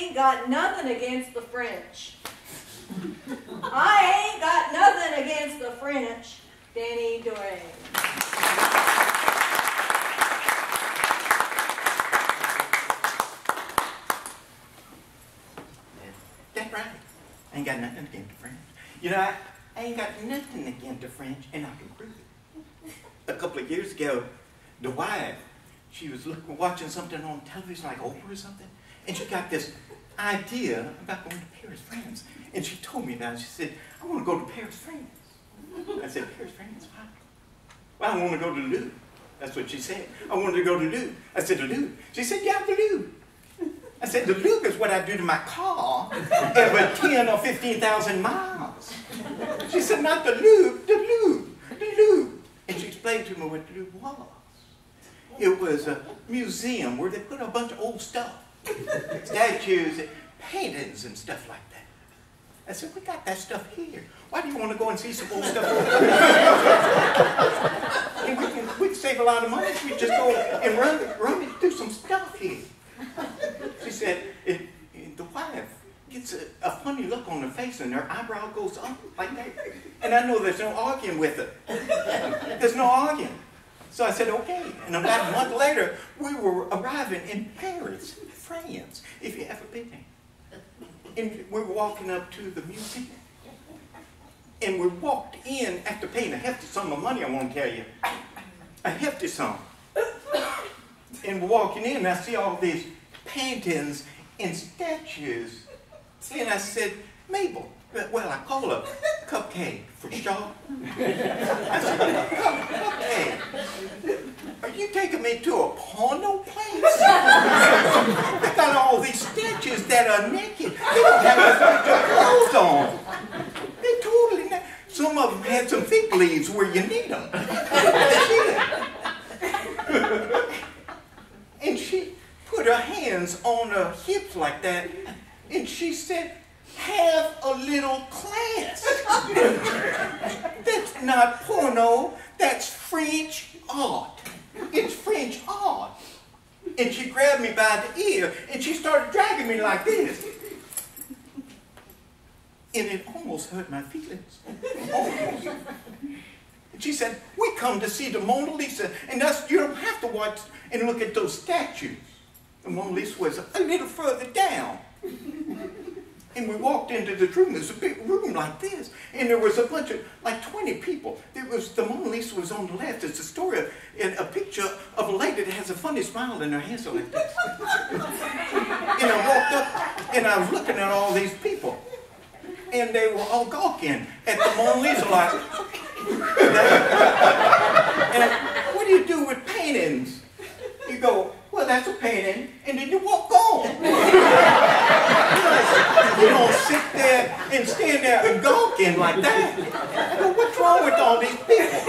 ain't got nothing against the French. I ain't got nothing against the French. Danny Dore. That's right. I ain't got nothing against the French. You know, I ain't got nothing against the French, and I can prove it. A couple of years ago, the wife, she was watching something on television, like Oprah or something, and she got this idea about going to Paris, France. And she told me about it. She said, I want to go to Paris, France. I said, Paris, France? Why? Well, I want to go to the Louvre. That's what she said. I wanted to go to the Louvre. I said, the Louvre? She said, yeah, the Louvre. I said, the Louvre is what I do to my car every 10 or 15,000 miles. She said, not the Louvre, the Louvre, the Louvre. And she explained to me what the Louvre was. It was a museum where they put a bunch of old stuff. Statues, paintings, and stuff like that. I said, we got that stuff here. Why do you want to go and see some old stuff? And we can save a lot of money if we just go and run and do some stuff here. She said, the wife gets a funny look on her face and her eyebrow goes up like that. And I know there's no arguing with it. There's no arguing. So I said, okay. And about a month later, we were arriving in Paris, France, if you ever been there. And we were walking up to the museum. And we walked in after paying a hefty sum of money, I want to tell you. A hefty sum. And we're walking in, and I see all these paintings and statues. And I said, Mabel, well, I call her Cupcake for short. I said, Cupcake, are you taking me to a porno place? They got all these statues that are naked. They don't have their clothes on. They're totally naked. Some of them had some fig leaves where you need them. And she put her hands on her hips like that, and she said, have a little class. That's not porno, that's French art. It's French art. And she grabbed me by the ear, and she started dragging me like this. And it almost hurt my feelings. Almost. And she said, we come to see the Mona Lisa, and you don't have to watch and look at those statues. The Mona Lisa was a little further down. And we walked into the room. There's a big room like this. And there was a bunch of, like 20 people. The Mona Lisa was on the left. It's a story of a picture of a lady that has a funny smile and her hands are like this. And I walked up and I was looking at all these people. And they were all gawking at the Mona Lisa like, and what do you do with paintings? You go, well, that's a painting, and then you walk on. You don't sit there and stand there and gawking like that. I go, what's wrong with all these people?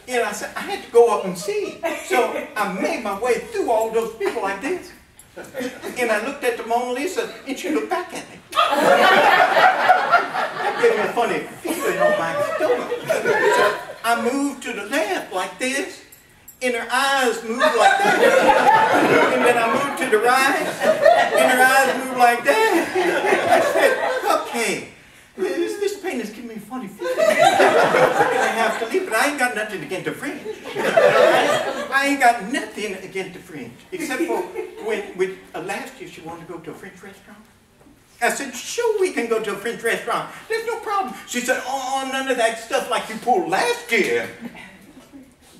And I said, I had to go up and see. So I made my way through all those people like this. And I looked at the Mona Lisa, and she looked back at me. That gave me a funny feeling on my stomach. So I moved to the left like this, and her eyes moved like that. And then I moved to the right, and her eyes moved like that. I said, okay, this pain is giving me a funny feeling. And I have to leave, but I ain't got nothing against the French. I ain't got nothing against the French, except for when last year she wanted to go to a French restaurant. I said, sure, we can go to a French restaurant. There's no problem. She said, oh, none of that stuff like you pulled last year.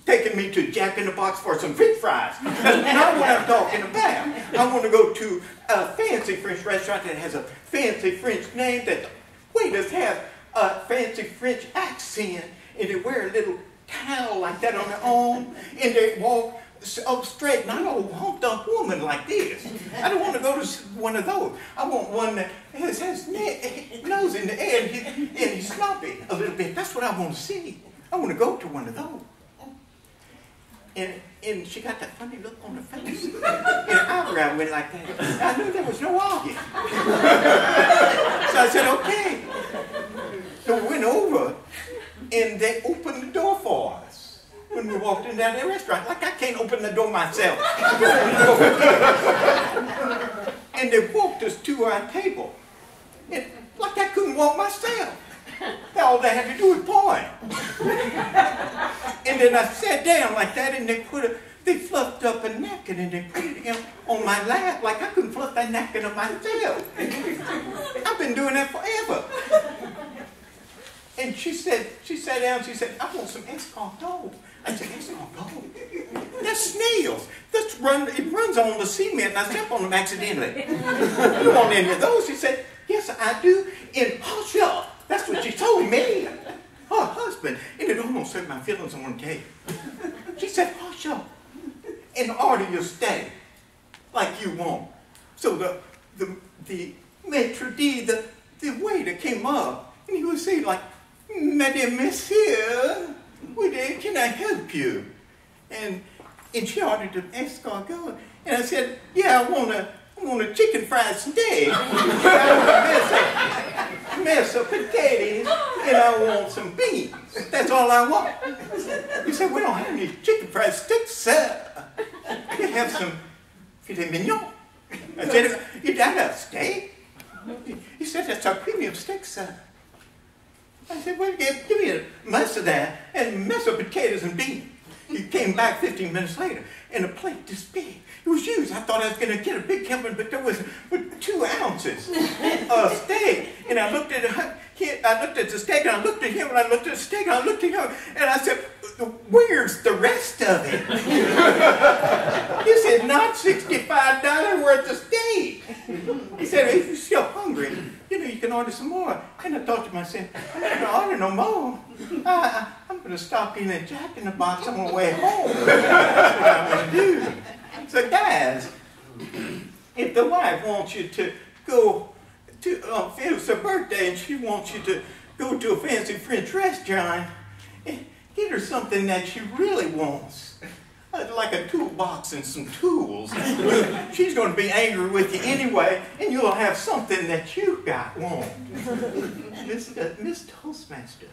Taking me to Jack in the Box for some French fries. That's not what I'm talking about. I want to go to a fancy French restaurant that has a fancy French name, that the waiters have a fancy French accent, and they wear a little towel like that on their arm, and they walk up straight, not a humped up woman like this. I don't want to go to one of those. I want one that has nose in the air and he's sloppy a little bit. That's what I want to see. I want to go to one of those. And she got that funny look on her face. And her eyebrow went like that. I knew there was no arguing. So I said, okay. So we went over, and they opened the door for us when we walked walked into that restaurant like I can't open the door myself. And they walked us to our table. And like I couldn't walk myself. All they had to do was point. And then I sat down like that, and they fluffed up a napkin and they put it on my lap like I couldn't fluff that napkin up myself. I've been doing that forever. And she sat down, she said, I want some escargot. I said, escargot? That's snails. It runs on the cement and I step on them accidentally. You want any of those? She said, yes, I do. In Husha. That's what she told me. Her husband. And it almost hurt my feelings, I want to tell you. She said, Husha. And order your steak like you want. So the maitre d', the waiter came up and he would say like, Madame, Monsieur, can I help you? And she ordered an escargot. And I said, yeah, I want a chicken fried steak. I want a mess of potatoes, and I want some beans. That's all I want. He said, we don't have any chicken fried steaks, sir. We have some filet mignon. I said, you got a steak? He said, that's our premium steak, sir. I said, well, give me a mess of that and a mess of potatoes and beans. He came back 15 minutes later, and a plate this big. It was huge. I thought I was going to get a big helping, but there was 2 ounces of steak. And I looked at the steak, and I looked at him, and I looked at the steak, and I looked at him, and I said, where's the rest of it? He said, not $65 worth of steak. He said, if you're still hungry, you can order some more. And I thought to myself, I'm not going to order no more. I'm going to stop in at Jack in the Box on my way home. That's what I want to do. So guys, if the wife wants you to go to, it's her birthday and she wants you to go to a fancy French restaurant, get her something that she really wants. Like a toolbox and some tools. She's going to be angry with you anyway, and you'll have something that you want. Miss Toastmaster.